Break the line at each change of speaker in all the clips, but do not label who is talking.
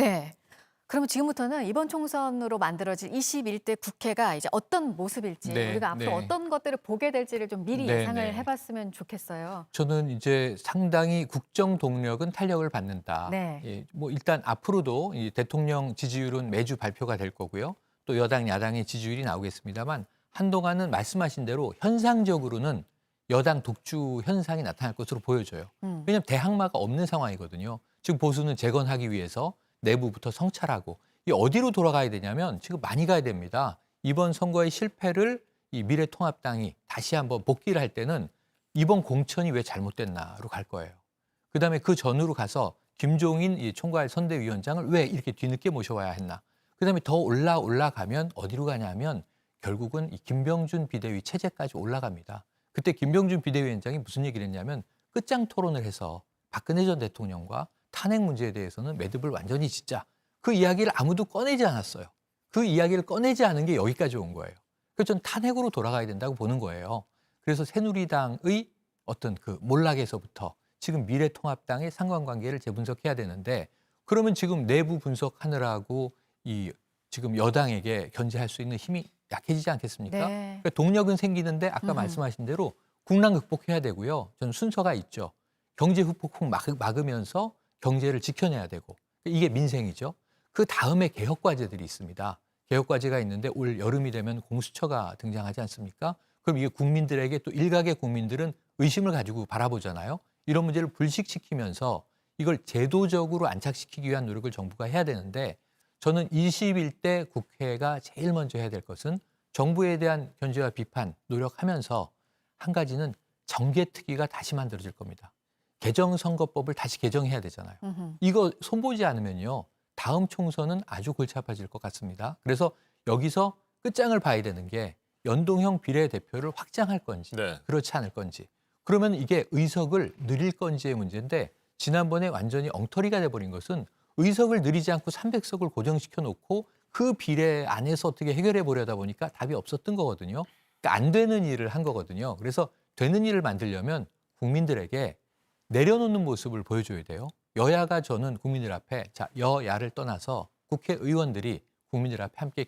네. 그러면 지금부터는 이번 총선으로 만들어질 21대 국회가 이제 어떤 모습일지
네,
우리가 앞으로
네.
어떤 것들을 보게 될지를 좀 미리
네,
예상을
네.
해봤으면 좋겠어요.
저는 이제 상당히 국정 동력은 탄력을 받는다.
네.
예, 뭐 일단 앞으로도 이 대통령 지지율은 매주 발표가 될 거고요. 또 여당, 야당의 지지율이 나오겠습니다만 한동안은 말씀하신 대로 현상적으로는 여당 독주 현상이 나타날 것으로 보여져요. 왜냐하면 대항마가 없는 상황이거든요. 지금 보수는 재건하기 위해서 내부부터 성찰하고 이 어디로 돌아가야 되냐면 지금 많이 가야 됩니다. 이번 선거의 실패를 이 미래통합당이 다시 한번 복귀를 할 때는 이번 공천이 왜 잘못됐나로 갈 거예요. 그다음에 그 전으로 가서 김종인 이 총괄 선대위원장을 왜 이렇게 뒤늦게 모셔와야 했나. 그다음에 더 올라가면 어디로 가냐면 결국은 이 김병준 비대위 체제까지 올라갑니다. 그때 김병준 비대위원장이 무슨 얘기를 했냐면 끝장 토론을 해서 박근혜 전 대통령과 탄핵 문제에 대해서는 매듭을 완전히 짓자. 그 이야기를 아무도 꺼내지 않았어요. 그 이야기를 꺼내지 않은 게 여기까지 온 거예요. 그래서 전 탄핵으로 돌아가야 된다고 보는 거예요. 그래서 새누리당의 어떤 그 몰락에서부터 지금 미래통합당의 상관관계를 재분석해야 되는데 그러면 지금 내부 분석하느라고 이 지금 여당에게 견제할 수 있는 힘이 약해지지 않겠습니까?
네.
그러니까 동력은 생기는데 아까 말씀하신 대로 국난 극복해야 되고요. 저는 순서가 있죠. 경제 후폭풍 막으면서 경제를 지켜내야 되고 이게 민생이죠. 그 다음에 개혁 과제들이 있습니다. 개혁 과제가 있는데 올 여름이 되면 공수처가 등장하지 않습니까? 그럼 이게 국민들에게 또 일각의 국민들은 의심을 가지고 바라보잖아요. 이런 문제를 불식시키면서 이걸 제도적으로 안착시키기 위한 노력을 정부가 해야 되는데 저는 21대 국회가 제일 먼저 해야 될 것은 정부에 대한 견제와 비판 노력하면서 한 가지는 정개특위가 다시 만들어질 겁니다. 개정선거법을 다시 개정해야 되잖아요. 이거 손보지 않으면요. 다음 총선은 아주 골치 아파질 것 같습니다. 그래서 여기서 끝장을 봐야 되는 게 연동형 비례대표를 확장할 건지
네.
그렇지 않을 건지 그러면 이게 의석을 늘릴 건지의 문제인데 지난번에 완전히 엉터리가 돼버린 것은 의석을 늘리지 않고 300석을 고정시켜 놓고 그 비례 안에서 어떻게 해결해 보려다 보니까 답이 없었던 거거든요. 그러니까 안 되는 일을 한 거거든요. 그래서 되는 일을 만들려면 국민들에게 내려놓는 모습을 보여줘야 돼요. 여야가 저는 국민들 앞에 자 여야를 떠나서 국회의원들이 국민들 앞에 함께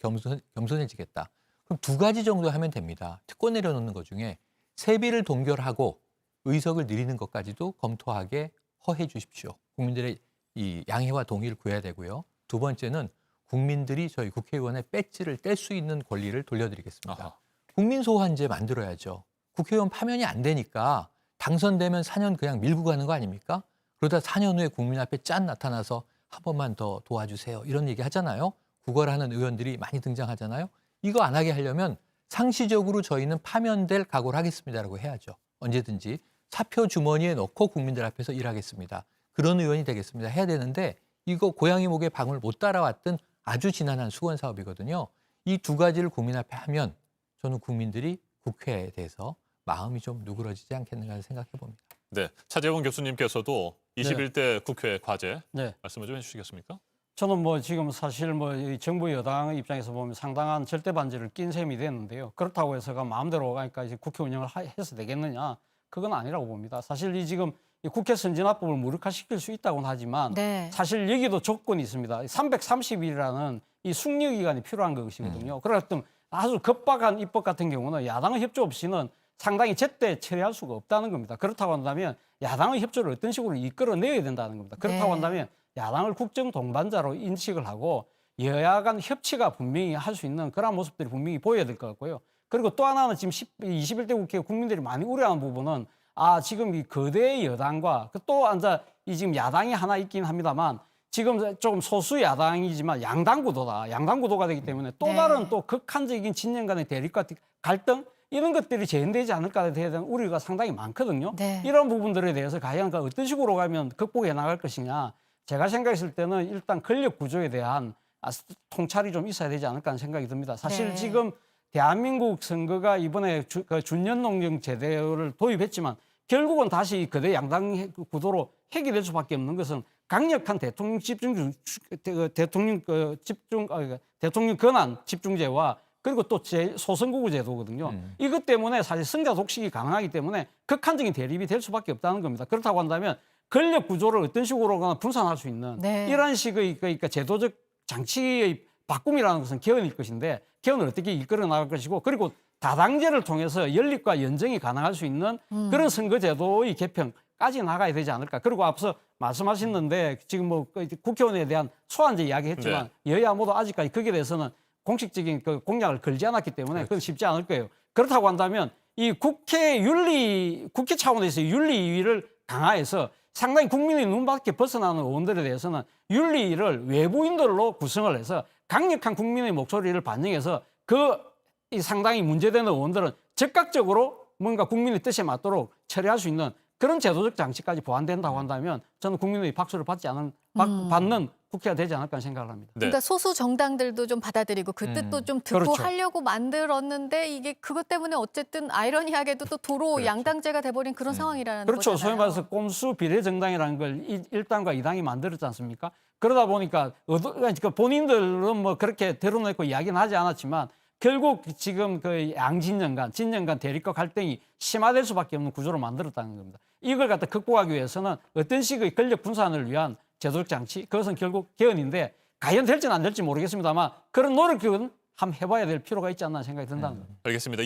겸손해지겠다. 그럼 두 가지 정도 하면 됩니다. 특권 내려놓는 것 중에 세비를 동결하고 의석을 늘리는 것까지도 검토하게 허해 주십시오. 국민들의 이 양해와 동의를 구해야 되고요. 두 번째는 국민들이 저희 국회의원의 배지를 뗄 수 있는 권리를 돌려드리겠습니다.
아하.
국민소환제 만들어야죠. 국회의원 파면이 안 되니까 당선되면 4년 그냥 밀고 가는 거 아닙니까? 그러다 4년 후에 국민 앞에 짠 나타나서 한 번만 더 도와주세요. 이런 얘기 하잖아요. 구걸하는 의원들이 많이 등장하잖아요. 이거 안 하게 하려면 상시적으로 저희는 파면될 각오를 하겠습니다라고 해야죠. 언제든지 사표 주머니에 넣고 국민들 앞에서 일하겠습니다. 그런 의원이 되겠습니다. 해야 되는데 이거 고양이 목에 방울 못 따라왔던 아주 지난한 수건 사업이거든요. 이 두 가지를 국민 앞에 하면 저는 국민들이 국회에 대해서 마음이 좀 누그러지지 않겠는가 생각해 봅니다.
네, 차재원 교수님께서도 21대 국회 과제
네.
말씀을 좀 해주시겠습니까?
저는 뭐 지금 사실 뭐 이 정부 여당 입장에서 보면 상당한 절대 반지를 낀 셈이 됐는데요. 그렇다고 해서가 마음대로 그러니까 이제 국회 운영을 해서 되겠느냐? 그건 아니라고 봅니다. 사실 이 지금 이 국회 선진화법을 무력화시킬 수 있다고는 하지만
네.
사실 여기도 조건이 있습니다. 330일이라는 이 숙려 기간이 필요한 것이거든요. 그런 어떤 아주 급박한 입법 같은 경우는 야당의 협조 없이는 상당히 제때 처리할 수가 없다는 겁니다. 그렇다고 한다면 야당의 협조를 어떤 식으로 이끌어내야 된다는 겁니다. 그렇다고
네.
한다면 야당을 국정 동반자로 인식을 하고 여야 간 협치가 분명히 할 수 있는 그런 모습들이 분명히 보여야 될 것 같고요. 그리고 또 하나는 지금 21대 국회 국민들이 많이 우려하는 부분은 지금 이 거대 여당과 또 앉아 이 지금 야당이 하나 있긴 합니다만 지금 조금 소수 야당이지만 양당 구도다. 양당 구도가 되기 때문에 또
네.
다른 또 극한적인 진영 간의 대립과 갈등 이런 것들이 재현되지 않을까에 대한 우려가 상당히 많거든요.
네.
이런 부분들에 대해서 과연 어떤 식으로 가면 극복해 나갈 것이냐. 제가 생각했을 때는 일단 권력 구조에 대한 통찰이 좀 있어야 되지 않을까 하는 생각이 듭니다. 사실
네.
지금 대한민국 선거가 이번에 준연농령 제도를 도입했지만 결국은 다시 거대 양당 구도로 해결될 수밖에 없는 것은 강력한 대통령 대통령 권한 집중제와 그리고 또 소선거구 제도거든요. 이것 때문에 사실 승자 독식이 가능하기 때문에 극한적인 대립이 될 수밖에 없다는 겁니다. 그렇다고 한다면 권력 구조를 어떤 식으로거나 분산할 수 있는
네.
이런 식의 그러니까 제도적 장치의 바꿈이라는 것은 개헌일 것인데 개헌을 어떻게 이끌어 나갈 것이고 그리고 다당제를 통해서 연립과 연정이 가능할 수 있는 그런 선거제도의 개편까지 나가야 되지 않을까. 그리고 앞서 말씀하셨는데 지금 뭐 국회의원에 대한 소환제 이야기했지만 여야 모두 아직까지 거기에 대해서는 공식적인 그 공약을 걸지 않았기 때문에 그건 쉽지 않을 거예요. 그렇다고 한다면 이 국회 차원에서 윤리위를 강화해서 상당히 국민의 눈밖에 벗어나는 의원들에 대해서는 윤리위를 외부인들로 구성을 해서 강력한 국민의 목소리를 반영해서 이 상당히 문제되는 의원들은 즉각적으로 뭔가 국민의 뜻에 맞도록 처리할 수 있는 그런 제도적 장치까지 보완된다고 한다면 저는 국민의 박수를 받는 국회가 되지 않을까 생각을 합니다.
네.
그러니까 소수 정당들도 좀 받아들이고 그 뜻도 좀 듣고
그렇죠.
하려고 만들었는데 이게 그것 때문에 어쨌든 아이러니하게도 또 도로
그렇죠.
양당제가 돼버린 그런 상황이라는
그렇죠.
거잖아요.
소위 말해서 꼼수 비례정당이라는 걸 1당과 2당이 만들었지 않습니까? 그러다 보니까 그러니까 본인들은 뭐 그렇게 드러내고 이야기는 하지 않았지만 결국 지금 그 진영 간 대립과 갈등이 심화될 수밖에 없는 구조를 만들었다는 겁니다. 이걸 갖다 극복하기 위해서는 어떤 식의 권력 분산을 위한 제도적 장치, 그것은 결국 개헌인데 과연 될지는 안 될지 모르겠습니다만 그런 노력은 한번 해봐야 될 필요가 있지 않나 생각이 든다는 겁니다.
알겠습니다.